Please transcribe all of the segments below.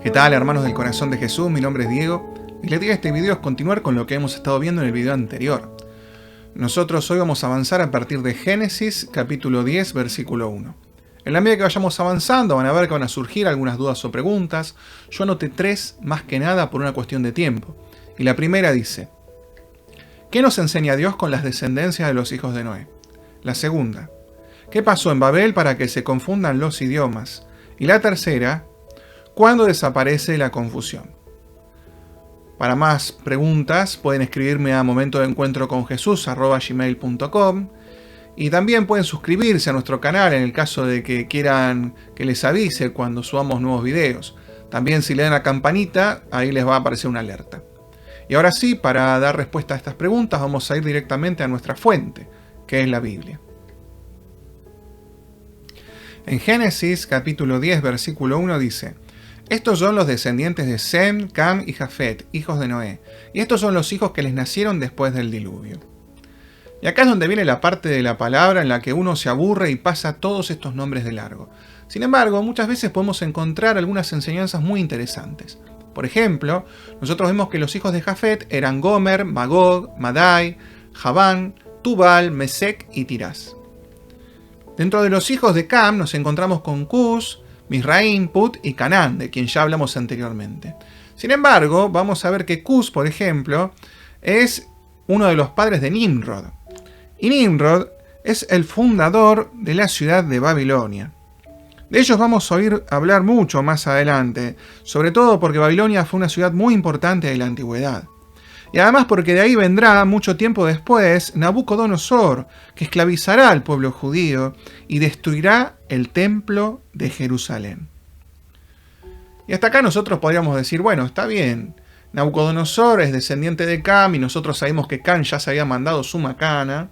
¿Qué tal, hermanos del corazón de Jesús? Mi nombre es Diego y la idea de este video es continuar con lo que hemos estado viendo en el video anterior. Nosotros hoy vamos a avanzar a partir de Génesis capítulo 10 versículo 1. En la medida que vayamos avanzando van a ver que van a surgir algunas dudas o preguntas. Yo anoté 3 más que nada por una cuestión de tiempo. Y la primera dice: ¿qué nos enseña Dios con las descendencias de los hijos de Noé? La segunda: ¿qué pasó en Babel para que se confundan los idiomas? Y la tercera: ¿cuándo desaparece la confusión? Para más preguntas pueden escribirme a momentodencuentroconjesús@gmail.com y también pueden suscribirse a nuestro canal en el caso de que quieran que les avise cuando subamos nuevos videos. También si le dan a la campanita, ahí les va a aparecer una alerta. Y ahora sí, para dar respuesta a estas preguntas vamos a ir directamente a nuestra fuente, que es la Biblia. En Génesis capítulo 10 versículo 1 dice: estos son los descendientes de Sem, Cam y Jafet, hijos de Noé, y estos son los hijos que les nacieron después del diluvio. Y acá es donde viene la parte de la palabra en la que uno se aburre y pasa todos estos nombres de largo. Sin embargo, muchas veces podemos encontrar algunas enseñanzas muy interesantes. Por ejemplo, nosotros vemos que los hijos de Jafet eran Gomer, Magog, Madai, Javán, Tubal, Mesec y Tirás. Dentro de los hijos de Cam nos encontramos con Cus, Misraim, Put y Canaán, de quien ya hablamos anteriormente. Sin embargo, vamos a ver que Cus, por ejemplo, es uno de los padres de Nimrod. Y Nimrod es el fundador de la ciudad de Babilonia. De ellos vamos a oír hablar mucho más adelante, sobre todo porque Babilonia fue una ciudad muy importante de la antigüedad. Y además porque de ahí vendrá, mucho tiempo después, Nabucodonosor, que esclavizará al pueblo judío y destruirá el templo de Jerusalén. Y hasta acá nosotros podríamos decir, bueno, está bien, Nabucodonosor es descendiente de Cam y nosotros sabemos que Cam ya se había mandado su macana.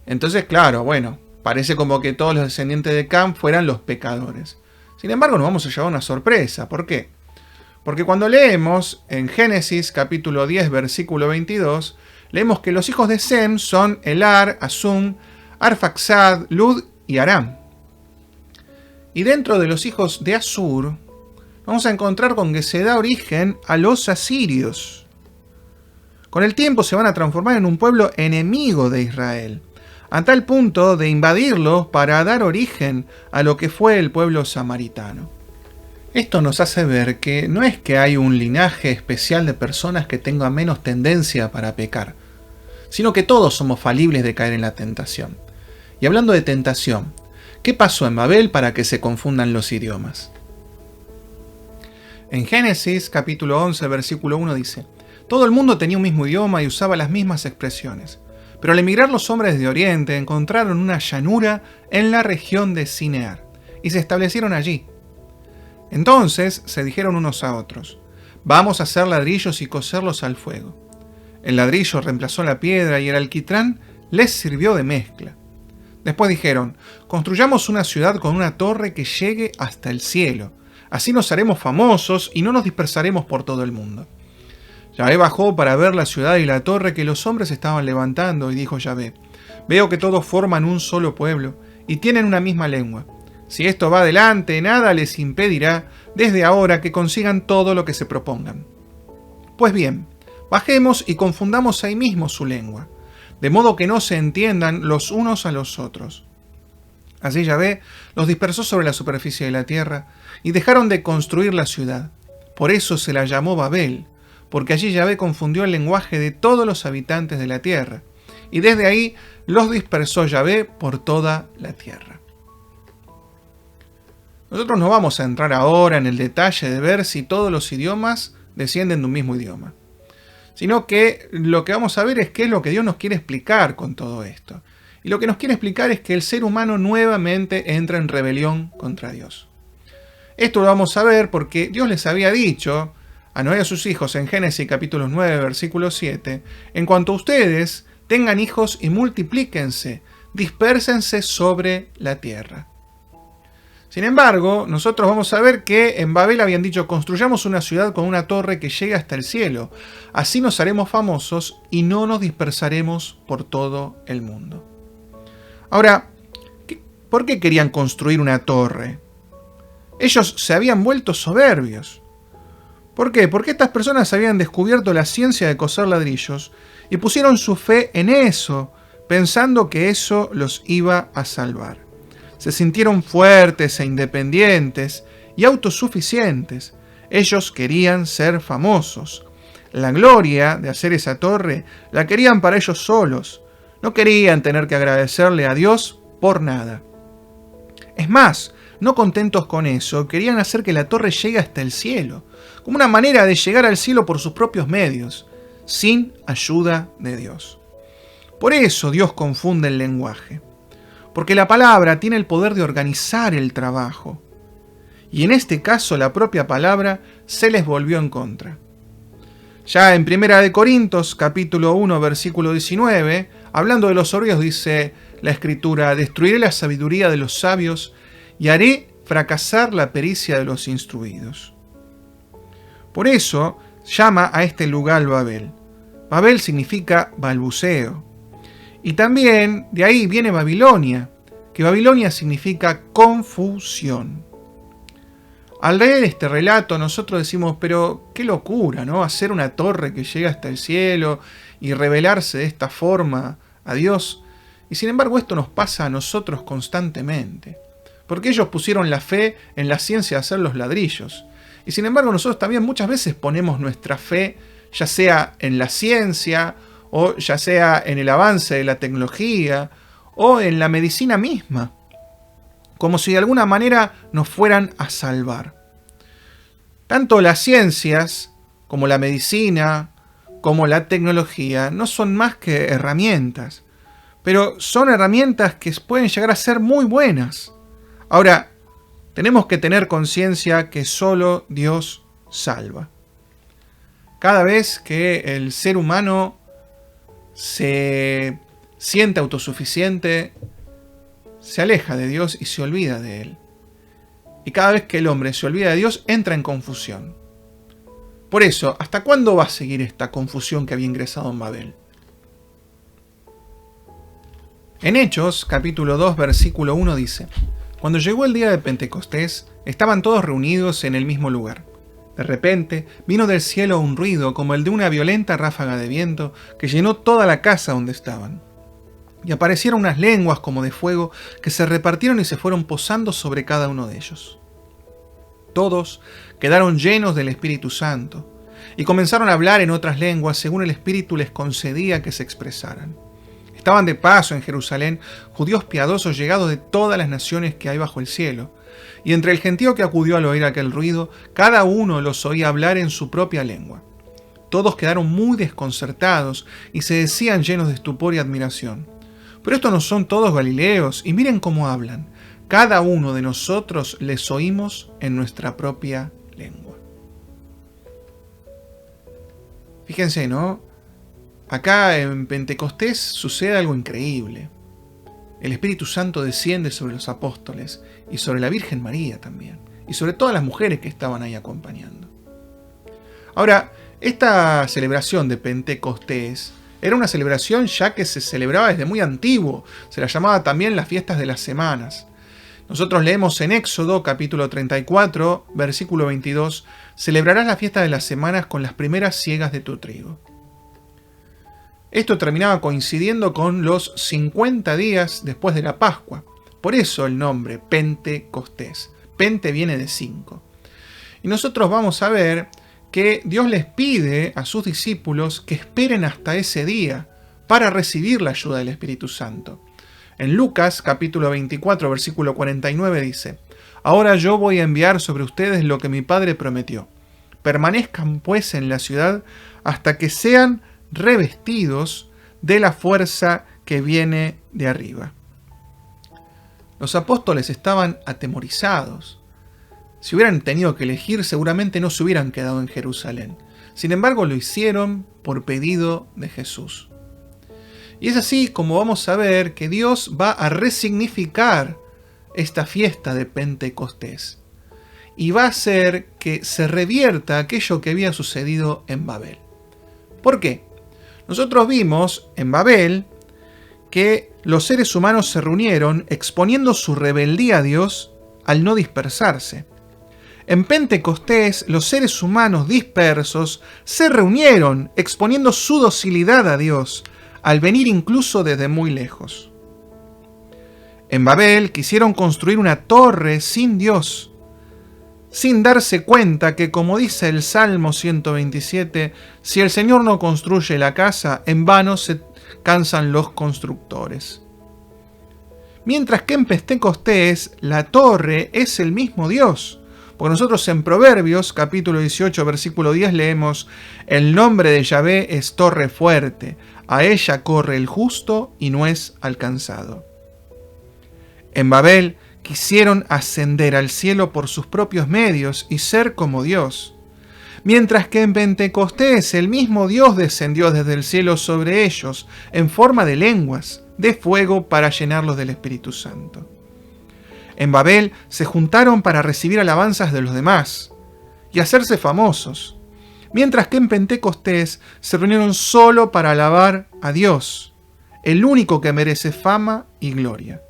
Entonces, claro, bueno, parece como que todos los descendientes de Cam fueran los pecadores. Sin embargo, nos vamos a llevar una sorpresa. ¿Por qué? Porque cuando leemos en Génesis capítulo 10 versículo 22, leemos que los hijos de Sem son Elar, Asum, Arfaxad, Lud y Aram. Y dentro de los hijos de Asur, vamos a encontrar con que se da origen a los asirios. Con el tiempo se van a transformar en un pueblo enemigo de Israel, a tal punto de invadirlos para dar origen a lo que fue el pueblo samaritano. Esto nos hace ver que no es que hay un linaje especial de personas que tengan menos tendencia para pecar, sino que todos somos falibles de caer en la tentación. Y hablando de tentación, ¿qué pasó en Babel para que se confundan los idiomas? En Génesis capítulo 11 versículo 1 dice: todo el mundo tenía un mismo idioma y usaba las mismas expresiones, pero al emigrar los hombres de Oriente encontraron una llanura en la región de Sinear y se establecieron allí. Entonces se dijeron unos a otros: vamos a hacer ladrillos y cocerlos al fuego. El ladrillo reemplazó la piedra y el alquitrán les sirvió de mezcla. Después dijeron: construyamos una ciudad con una torre que llegue hasta el cielo. Así nos haremos famosos y no nos dispersaremos por todo el mundo. Yahvé bajó para ver la ciudad y la torre que los hombres estaban levantando y dijo Yahvé: veo que todos forman un solo pueblo y tienen una misma lengua. Si esto va adelante, nada les impedirá desde ahora que consigan todo lo que se propongan. Pues bien, bajemos y confundamos ahí mismo su lengua, de modo que no se entiendan los unos a los otros. Así Yahvé los dispersó sobre la superficie de la tierra y dejaron de construir la ciudad. Por eso se la llamó Babel, porque allí Yahvé confundió el lenguaje de todos los habitantes de la tierra, y desde ahí los dispersó Yahvé por toda la tierra. Nosotros no vamos a entrar ahora en el detalle de ver si todos los idiomas descienden de un mismo idioma, sino que lo que vamos a ver es qué es lo que Dios nos quiere explicar con todo esto. Y lo que nos quiere explicar es que el ser humano nuevamente entra en rebelión contra Dios. Esto lo vamos a ver porque Dios les había dicho a Noé y a sus hijos en Génesis capítulo 9 versículo 7: en cuanto a ustedes, tengan hijos y multiplíquense, dispérsense sobre la tierra. Sin embargo, nosotros vamos a ver que en Babel habían dicho: construyamos una ciudad con una torre que llegue hasta el cielo. Así nos haremos famosos y no nos dispersaremos por todo el mundo. Ahora, ¿por qué querían construir una torre? Ellos se habían vuelto soberbios. ¿Por qué? Porque estas personas habían descubierto la ciencia de coser ladrillos y pusieron su fe en eso, pensando que eso los iba a salvar. Se sintieron fuertes e independientes y autosuficientes. Ellos querían ser famosos. La gloria de hacer esa torre la querían para ellos solos. No querían tener que agradecerle a Dios por nada. Es más, no contentos con eso, querían hacer que la torre llegue hasta el cielo, como una manera de llegar al cielo por sus propios medios, sin ayuda de Dios. Por eso Dios confunde el lenguaje, porque la palabra tiene el poder de organizar el trabajo, y en este caso la propia palabra se les volvió en contra. Ya en 1 Corintios capítulo 1 versículo 19, hablando de los soberbios, dice la Escritura: destruiré la sabiduría de los sabios y haré fracasar la pericia de los instruidos. Por eso llama a este lugar Babel. Babel significa balbuceo. Y también de ahí viene Babilonia, que Babilonia significa confusión. Al leer este relato nosotros decimos, pero qué locura, ¿no? Hacer una torre que llega hasta el cielo y revelarse de esta forma a Dios. Y sin embargo esto nos pasa a nosotros constantemente. Porque ellos pusieron la fe en la ciencia de hacer los ladrillos. Y sin embargo nosotros también muchas veces ponemos nuestra fe, ya sea en la ciencia, o ya sea en el avance de la tecnología, o en la medicina misma, como si de alguna manera nos fueran a salvar. Tanto las ciencias, como la medicina, como la tecnología, no son más que herramientas, pero son herramientas que pueden llegar a ser muy buenas. Ahora, tenemos que tener conciencia que solo Dios salva. Cada vez que el ser humano se siente autosuficiente, se aleja de Dios y se olvida de Él. Y cada vez que el hombre se olvida de Dios, entra en confusión. Por eso, ¿hasta cuándo va a seguir esta confusión que había ingresado en Babel? En Hechos, capítulo 2, versículo 1 dice: cuando llegó el día de Pentecostés, estaban todos reunidos en el mismo lugar. De repente, vino del cielo un ruido como el de una violenta ráfaga de viento que llenó toda la casa donde estaban. Y aparecieron unas lenguas como de fuego que se repartieron y se fueron posando sobre cada uno de ellos. Todos quedaron llenos del Espíritu Santo y comenzaron a hablar en otras lenguas según el Espíritu les concedía que se expresaran. Estaban de paso en Jerusalén judíos piadosos llegados de todas las naciones que hay bajo el cielo, y entre el gentío que acudió al oír aquel ruido, cada uno los oía hablar en su propia lengua. Todos quedaron muy desconcertados y se decían llenos de estupor y admiración: pero estos no son todos galileos, y miren cómo hablan. Cada uno de nosotros les oímos en nuestra propia lengua. Fíjense, ¿no? Acá en Pentecostés sucede algo increíble. El Espíritu Santo desciende sobre los apóstoles y sobre la Virgen María también, y sobre todas las mujeres que estaban ahí acompañando. Ahora, esta celebración de Pentecostés era una celebración ya que se celebraba desde muy antiguo, se la llamaba también las fiestas de las semanas. Nosotros leemos en Éxodo capítulo 34, versículo 22, celebrarás la fiesta de las semanas con las primeras siegas de tu trigo. Esto terminaba coincidiendo con los 50 días después de la Pascua. Por eso el nombre Pentecostés. Pente viene de 5. Y nosotros vamos a ver que Dios les pide a sus discípulos que esperen hasta ese día para recibir la ayuda del Espíritu Santo. En Lucas capítulo 24, versículo 49 dice: ahora yo voy a enviar sobre ustedes lo que mi Padre prometió. Permanezcan pues en la ciudad hasta que sean revestidos de la fuerza que viene de arriba. Los apóstoles estaban atemorizados. Si hubieran tenido que elegir, seguramente no se hubieran quedado en Jerusalén. Sin embargo, lo hicieron por pedido de Jesús. Y es así como vamos a ver que Dios va a resignificar esta fiesta de Pentecostés. Y va a hacer que se revierta aquello que había sucedido en Babel. ¿Por qué? Nosotros vimos en Babel que los seres humanos se reunieron exponiendo su rebeldía a Dios al no dispersarse. En Pentecostés, los seres humanos dispersos se reunieron exponiendo su docilidad a Dios, al venir incluso desde muy lejos. En Babel quisieron construir una torre sin Dios, sin darse cuenta que, como dice el Salmo 127, si el Señor no construye la casa, en vano se cansan los constructores. Mientras que en Pentecostés la torre es el mismo Dios. Porque nosotros en Proverbios, capítulo 18, versículo 10, leemos: el nombre de Yahvé es torre fuerte, a ella corre el justo y no es alcanzado. En Babel quisieron ascender al cielo por sus propios medios y ser como Dios. Mientras que en Pentecostés el mismo Dios descendió desde el cielo sobre ellos en forma de lenguas de fuego para llenarlos del Espíritu Santo. En Babel se juntaron para recibir alabanzas de los demás y hacerse famosos, mientras que en Pentecostés se reunieron solo para alabar a Dios, el único que merece fama y gloria.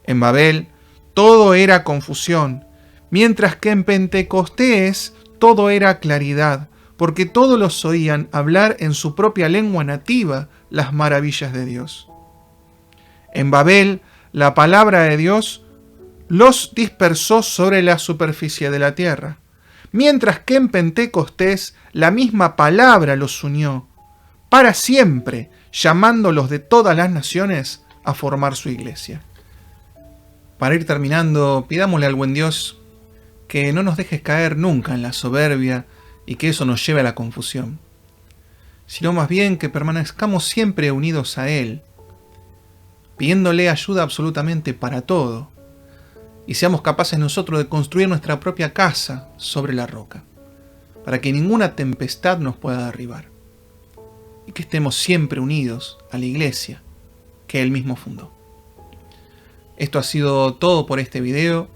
En Babel todo era confusión, mientras que en Pentecostés todo era claridad, porque todos los oían hablar en su propia lengua nativa las maravillas de Dios. En Babel la palabra de Dios los dispersó sobre la superficie de la tierra, mientras que en Pentecostés la misma palabra los unió para siempre, llamándolos de todas las naciones a formar su iglesia. Para ir terminando, pidámosle al buen Dios que no nos dejes caer nunca en la soberbia y que eso nos lleve a la confusión, sino más bien que permanezcamos siempre unidos a Él, pidiéndole ayuda absolutamente para todo, y seamos capaces nosotros de construir nuestra propia casa sobre la roca, para que ninguna tempestad nos pueda derribar, y que estemos siempre unidos a la iglesia que Él mismo fundó. Esto ha sido todo por este video.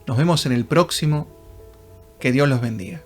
Nos vemos en el próximo. Que Dios los bendiga.